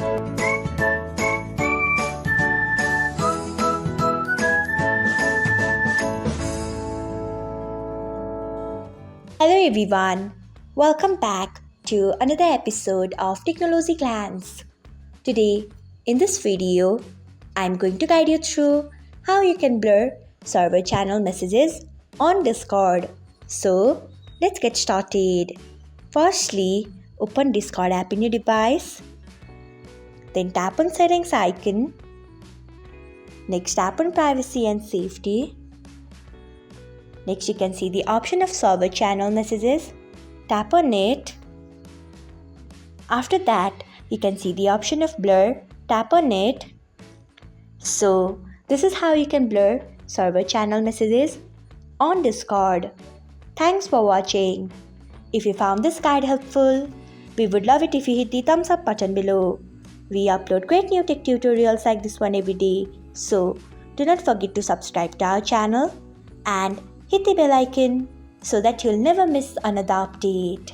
Hello everyone, welcome back to another episode of Technologyglance. Today, in this video, I'm going to guide you through how you can blur server channel messages on Discord. So, let's get started. Firstly, open Discord app in your device. Then tap on settings icon. Next, tap on privacy and safety. Next, you can see the option of server channel messages. Tap on it. After that, you can see the option of blur. Tap on it. So, this is how you can blur server channel messages on Discord. Thanks for watching. If you found this guide helpful, we would love it if you hit the thumbs up button below. We upload great new tech tutorials like this one every day. So, do not forget to subscribe to our channel and hit the bell icon so that you'll never miss another update.